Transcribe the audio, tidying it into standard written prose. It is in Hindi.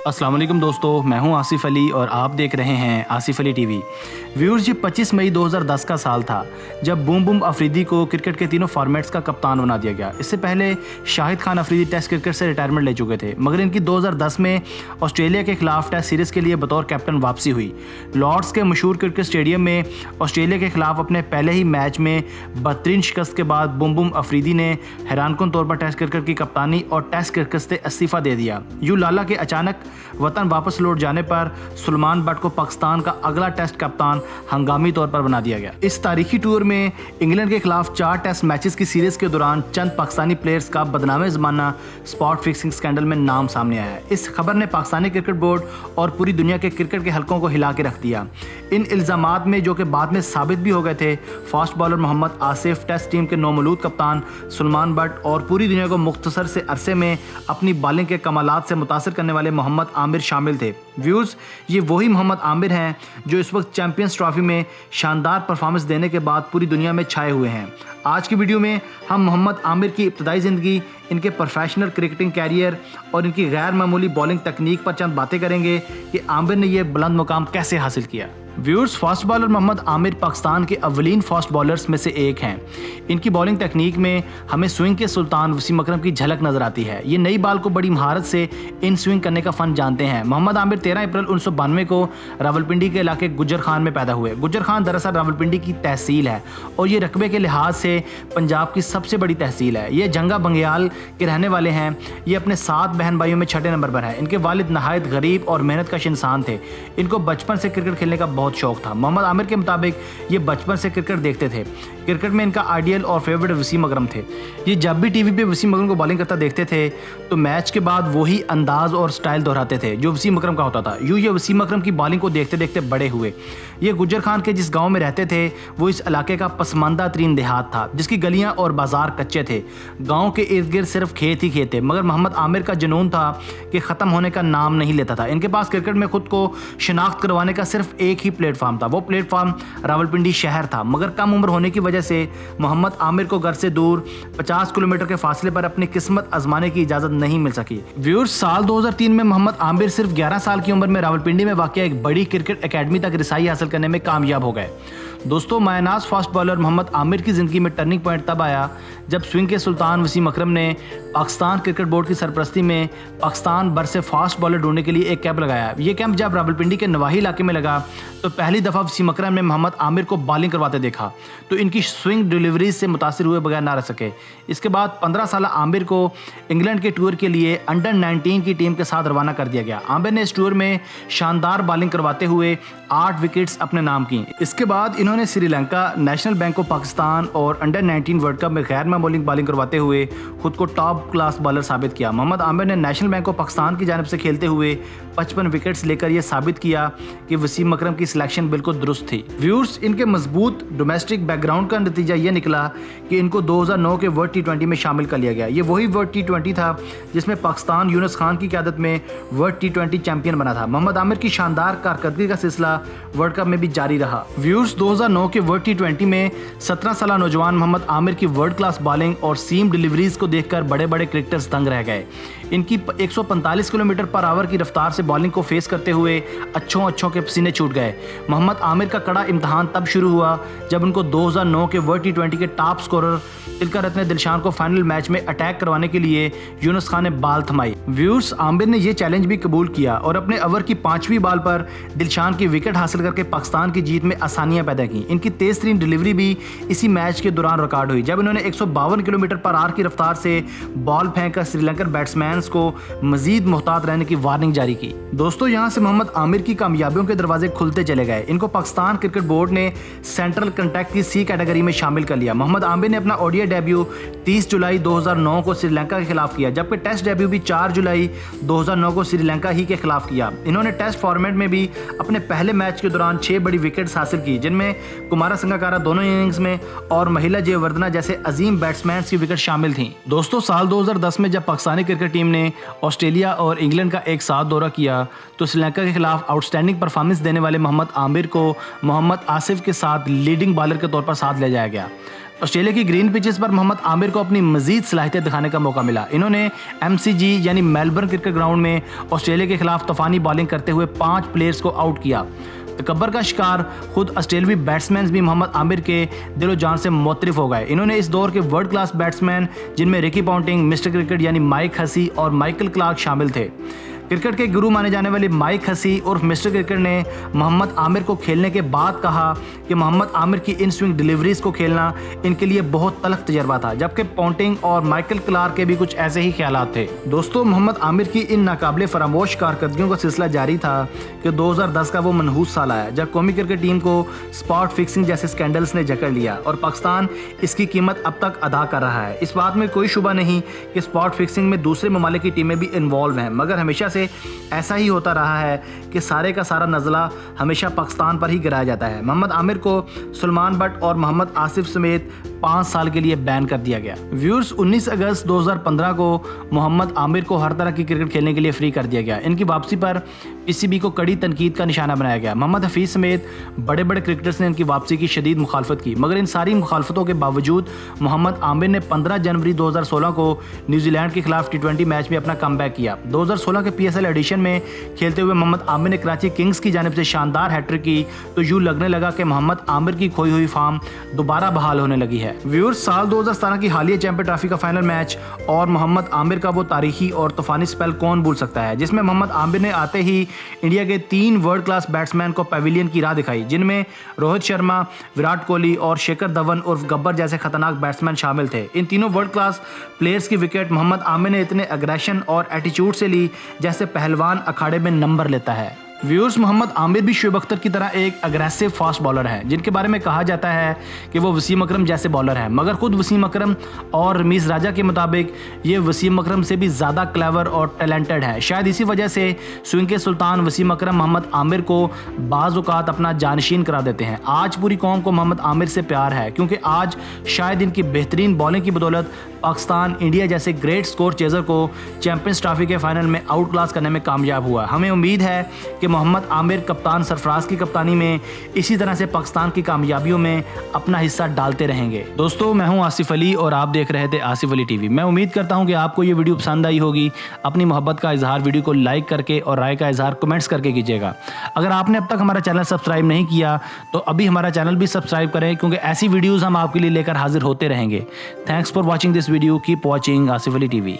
अस्सलाम वालेकुम दोस्तों, मैं हूं आसिफ अली और आप देख रहे हैं आसिफ अली टीवी। व्यूअर्स, जी 25 मई 2010 का साल था जब बूम बूम अफरीदी को क्रिकेट के तीनों फॉर्मेट्स का कप्तान बना दिया गया। इससे पहले शाहिद खान अफरीदी टेस्ट क्रिकेट से रिटायरमेंट ले चुके थे, मगर इनकी 2010 में ऑस्ट्रेलिया के खिलाफ टेस्ट सीरीज़ के लिए बतौर कैप्टन वापसी हुई। लॉर्ड्स के मशहूर क्रिकेट स्टेडियम में ऑस्ट्रेलिया के खिलाफ अपने पहले ही मैच में बदतरीन शिकस्त के बाद बूम बूम अफरीदी ने हैरानकुन तौर पर टेस्ट क्रिकेट की कप्तानी और टेस्ट क्रिकेट से इस्तीफा दे दिया। यूं लाला के अचानक वतन वापस लौट जाने पर सुलेमान बट को पाकिस्तान का अगला टेस्ट कप्तान हंगामी तौर पर बना दिया गया। इस तारीखी टूर में इंग्लैंड के खिलाफ 4 टेस्ट मैचेस की सीरीज के दौरान चंद पाकिस्तानी प्लेयर्स का बदनामे ज़माना स्पॉट फिक्सिंग स्कैंडल में नाम सामने आया है। इस खबर ने पाकिस्तानी क्रिकेट बोर्ड और पूरी दुनिया के क्रिकेट के हलकों को हिला के रख दिया। इन इल्ज़ामात में, जो कि बाद में साबित भी हो गए थे, fast bowler Mohammad Asif, test team के नौमौलूद कप्तान सुलेमान बट और पूरी दुनिया को मुख्तसर से अरसे में अपनी बॉलिंग के कमालात से मुतासर करने वाले मोहम्मद आमिर शामिल थे। व्यूअर्स, ये वही मोहम्मद आमिर हैं जो इस वक्त चैंपियंस ट्रॉफी में शानदार परफॉर्मेंस देने के बाद पूरी दुनिया में छाए हुए हैं। आज की वीडियो में हम मोहम्मद आमिर की इब्तदाई ज़िंदगी, इनके प्रोफेशनल क्रिकेटिंग कैरियर और इनकी गैर मामूली बॉलिंग तकनीक पर चंद बातें करेंगे कि आमिर ने यह बुलंद मुकाम कैसे हासिल किया। Viewers, fast bowler Mohammad Amir Pakistan के अव्वलीन फास्ट बॉलर्स में से एक हैं। इनकी बॉलिंग तकनीक में हमें स्विंग के सुल्तान वसीम अकरम की झलक नजर आती है। ये नई बाल को बड़ी महारत से इन स्विंग करने का फ़न जानते हैं। मोहम्मद आमिर 13 अप्रैल 1992 को रावलपिंडी के इलाके गुज्जर खान में पैदा हुए। गुज्जर खान दरअसल रावलपिंडी की तहसील है और ये रकबे के लिहाज से पंजाब की सबसे बड़ी तहसील है। ये जंगा बंगियाल के रहने वाले हैं। ये अपने 7 बहन भाइयों में छठे नंबर पर है। इनके वालिद नहायत गरीब और मेहनत कश इंसान थे। इनको बचपन से क्रिकेट खेलने का बहुत शौक था। मोहम्मद आमिर के मुताबिक ये बचपन से क्रिकेट देखते थे। क्रिकेट में इनका आइडियल और फेवरेट वसीम अकरम थे। ये जब भी टीवी पे वसीम अकरम को बॉलिंग करता देखते थे तो मैच के बाद वही अंदाज और स्टाइल दोहराते थे जो वसीम अकरम का होता था। यूँ ये वसीम अकरम की बॉलिंग को देखते देखते बड़े हुए। ये गुज्जर खान के जिस गाँव में रहते थे वो इस इलाके का पसमानदा तरीन देहात था, जिसकी गलियाँ और बाजार कच्चे थे। गाँव के इर्द गिर्द सिर्फ खेत ही खेत थे, मगर मोहम्मद आमिर का जुनून था कि ख़त्म होने का नाम नहीं लेता था। इनके पास क्रिकेट में खुद को शनाख्त करवाने का सिर्फ एक ही प्लेटफॉर्म था। वो प्लेटफॉर्म रावलपिंडी शहर था, मगर कम उम्र होने की वजह से मोहम्मद आमिर को घर से दूर 50 किलोमीटर के फासले पर अपनी किस्मत आजमाने की इजाज़त नहीं मिल सकी। व्यूअर्स, साल 2003 में मोहम्मद आमिर सिर्फ 11 साल की उम्र में रावलपिंडी में वाक़ एक बड़ी क्रिकेट एकेडमी तक रिसाई हासिल करने में कामयाब हो गए। दोस्तों, मायनाज फास्ट बॉलर मोहम्मद आमिर की ज़िंदगी में टर्निंग पॉइंट तब आया जब स्विंग के सुल्तान वसीम अकरम ने पाकिस्तान क्रिकेट बोर्ड की सरपरस्ती में पाकिस्तान भर से फास्ट बॉलर ढूंढने के लिए एक कैंप लगाया। ये कैंप जब रावलपिंडी के नवाही इलाके में लगा तो पहली दफ़ा वसीम अकरम ने मोहम्मद आमिर को बॉलिंग करवाते देखा तो इनकी स्विंग डिलीवरी से मुतासिर हुए बगैर ना रह सके। इसके बाद 15 साल आमिर को इंग्लैंड के टूर के लिए अंडर 19 की टीम के साथ रवाना कर दिया गया। आमिर ने इस टूर में शानदार बॉलिंग करवाते हुए 8 विकेट्स अपने नाम की। इसके बाद इन्होंने Sri Lanka, national bank of Pakistan और अंडर 19 वर्ल्ड कप में गैर मामूली बॉलिंग करवाते हुए खुद को टॉप क्लास बॉलर साबित किया। मोहम्मद आमिर ने नेशनल बैंक ऑफ पाकिस्तान की जानिब से खेलते हुए 55 विकेट्स लेकर यह साबित किया कि वसीम अकरम की सिलेक्शन बिल्कुल दुरुस्त थी। व्यूअर्स, इनके मजबूत डोमेस्टिक बैकग्राउंड का नतीजा यह निकला कि इनको 2009 के वर्ल्ड T20 में शामिल कर लिया गया। ये वही वर्ल्ड T20 था जिसमें पाकिस्तान यूनुस खान की क़यादत में वर्ल्ड T20 चैंपियन बना था। मोहम्मद आमिर की शानदार कारकर्दगी का सिलसिला वर्ल्ड कप में भी जारी रहा। व्यूअर्स, 2009 के वर्ल्ड T20 में 17 साल नौजवान मोहम्मद आमिर की वर्ल्ड क्लास बॉलिंग और सीम डिलीवरीज को देखकर बड़े बड़े क्रिकेटर्स दंग रह गए। इनकी 145 किलोमीटर पर आवर की रफ्तार से बॉलिंग को फेस करते हुए अच्छों के पसीने छूट गए। मोहम्मद आमिर का कड़ा इम्तहान तब शुरू हुआ जब उनको 2009 के वर्ल्ड T20 के टॉप स्कोरर तिलका रत्ने दिलशान को फाइनल मैच में अटैक करवाने के लिए यूनुस खान ने बाल थमाई। व्यूअर्स, आमिर ने यह चैलेंज भी कबूल किया और अपने ओवर की 5वीं बॉल पर दिलशान की विकेट हासिल करके पाकिस्तान की जीत में आसानियां पैदा की। इनकी तेज तरीन डिलीवरी भी इसी मैच के दौरान रिकॉर्ड हुई जब इन्होंने 152 किलोमीटर पर आवर की रफ्तार से बॉल फेंककर श्रीलंकन बैट्समैन को मजीद मुहतात रहने की वार्निंग जारी की। दोस्तों, यहां से मोहम्मद आमिर की कामयाबियों के दरवाजे खुलते चले गए। इनको पाकिस्तान क्रिकेट बोर्ड ने सेंट्रल कंटैक्ट की C कैटेगरी में शामिल कर लिया। मोहम्मद आमिर ने अपना ओडीआई डेब्यू 30 जुलाई 2009 को श्रीलंका के खिलाफ किया, जबकि टेस्ट डेब्यू भी 4 जुलाई 2009 को श्रीलंका ही के खिलाफ किया। इन्होंने टेस्ट फॉर्मेट में भी अपने पहले मैच के दौरान 6 बड़ी विकेट्स हासिल की, जिनमें कुमारा संगकारा दोनों इनिंग्स में और महिला जयवर्धना जैसे अजीम बैट्समैन की विकेट शामिल थी। दोस्तों, साल 2010 में जब पाकिस्तानी क्रिकेट टीम ने ऑस्ट्रेलिया और इंग्लैंड का एक साथ दौरा किया तो श्रीलंका के खिलाफ आउटस्टैंडिंग परफॉर्मेंस देने वाले मोहम्मद आमिर को मोहम्मद आसिफ के साथ लीडिंग बॉलर के तौर पर साथ ले जाया गया। ऑस्ट्रेलिया की ग्रीन पिचेस पर मोहम्मद आमिर को अपनी मजीद सलाहियत दिखाने का मौका मिला। इन्होंने MCG यानी मेलबर्न क्रिकेट ग्राउंड में ऑस्ट्रेलिया के खिलाफ तूफानी बॉलिंग करते हुए 5 प्लेयर्स को आउट किया। तकब्बर का शिकार खुद ऑस्ट्रेलियावी बैट्समैन भी मोहम्मद आमिर के दिलो जान से मुतरिफ हो गए। इन्होंने इस दौर के वर्ल्ड क्लास बैट्समैन जिनमें रिकी पॉन्टिंग, मिस्टर क्रिकेट यानी माइक हसी और माइकल क्लार्क शामिल थे। क्रिकेट के गुरु माने जाने वाले माइक हसी और मिस्टर क्रिकेट ने मोहम्मद आमिर को खेलने के बाद कहा कि मोहम्मद आमिर की इन स्विंग डिलीवरीज को खेलना इनके लिए बहुत तलख तजर्बा था, जबकि पॉन्टिंग और माइकल क्लार्क के भी कुछ ऐसे ही ख्यालात थे। दोस्तों, मोहम्मद आमिर की इन नाकाबिले फरामोश कारकर्दगियों का सिलसिला जारी था कि 2010 का वो मनहूस साल आया जब कौमी क्रिकेट टीम को स्पॉट फिक्सिंग जैसे स्कैंडल्स ने जकड़ लिया और पाकिस्तान इसकी कीमत अब तक अदा कर रहा है। इस बात में कोई शुबा नहीं कि स्पॉट फिक्सिंग में दूसरे ममालिक की टीमें भी इन्वॉल्व हैं, मगर हमेशा ऐसा ही होता रहा है कि सारे का सारा नज़ला हमेशा पाकिस्तान पर ही गिराया जाता है। मोहम्मद आमिर को सलमान बट और मोहम्मद आसिफ समेत 5 साल के लिए बैन कर दिया गया। व्यूअर्स, 19 अगस्त 2015 को मोहम्मद आमिर को हर तरह की क्रिकेट खेलने के लिए फ्री कर दिया गया। इनकी वापसी पर PCB को कड़ी तनकीद का निशाना बनाया गया। मोहम्मद हफीज़ समेत बड़े बड़े क्रिकेटर्स ने इनकी वापसी की शदीद मुखालफत की, मगर इन सारी मुखालफतों के बावजूद मोहम्मद आमिर ने 15 जनवरी 2016 को न्यूजीलैंड के खिलाफ T20 मैच में अपना कमबैक किया। 2016 के PSL एडिशन में खेलते हुए मोहम्मद आमिर ने कराची किंग्स की जानिब से शानदार हैट्रिक की, तो यूँ लगने लगा कि मोहम्मद आमिर की खोई हुई फॉर्म दोबारा बहाल होने लगी है। व्यूअर्स, साल 2017 की हालिया चैंपियन ट्रॉफी का फाइनल मैच और मोहम्मद आमिर का वो तारीखी और तूफानी स्पेल कौन भूल सकता है, जिसमें मोहम्मद आमिर ने आते ही इंडिया के 3 वर्ल्ड क्लास बैट्समैन को पवेलियन की राह दिखाई, जिनमें रोहित शर्मा, विराट कोहली और शिखर धवन उर्फ गब्बर जैसे खतरनाक बैट्समैन शामिल थे। इन तीनों वर्ल्ड क्लास प्लेयर्स की विकेट मोहम्मद आमिर ने इतने एग्रेशन और एटीट्यूड से ली जैसे पहलवान अखाड़े में नंबर लेता है। व्यूअर्स, मोहम्मद आमिर भी शुएब अख्तर की तरह एक अग्रेसिव फास्ट बॉलर है, जिनके बारे में कहा जाता है कि वो वसीम अकरम जैसे बॉलर हैं, मगर खुद वसीम अकरम और रमीज़ राजा के मुताबिक ये वसीम अकरम से भी ज़्यादा क्लेवर और टैलेंटेड है। शायद इसी वजह से स्विंग के सुल्तान वसीम अकरम मोहम्मद आमिर को बाज़ औक़ात अपना जानशीन करा देते हैं। आज पूरी कौम को मोहम्मद आमिर से प्यार है, क्योंकि आज शायद इनकी बेहतरीन बॉलिंग की बदौलत पाकिस्तान इंडिया जैसे ग्रेट स्कोर चेजर को चैंपियंस ट्रॉफी के फाइनल में आउट क्लास करने में कामयाब हुआ। हमें उम्मीद है कि मोहम्मद आमिर कप्तान सरफराज की कप्तानी में इसी तरह से पाकिस्तान की कामयाबियों में अपना हिस्सा डालते रहेंगे। दोस्तों, मैं हूं आसिफ अली और आप देख रहे थे आसिफ अली टीवी। मैं उम्मीद करता हूं कि आपको ये वीडियो पसंद आई होगी। अपनी मोहब्बत का इजहार वीडियो को लाइक करके और राय का इजहार कमेंट्स करके कीजिएगा। अगर आपने अब तक हमारा चैनल सब्सक्राइब नहीं किया तो अभी हमारा चैनल भी सब्सक्राइब करें, क्योंकि ऐसी वीडियोज़ हम आपके लिए लेकर हाजिर होते रहेंगे। Thanks for watching this video. Keep watching Asif Ali TV.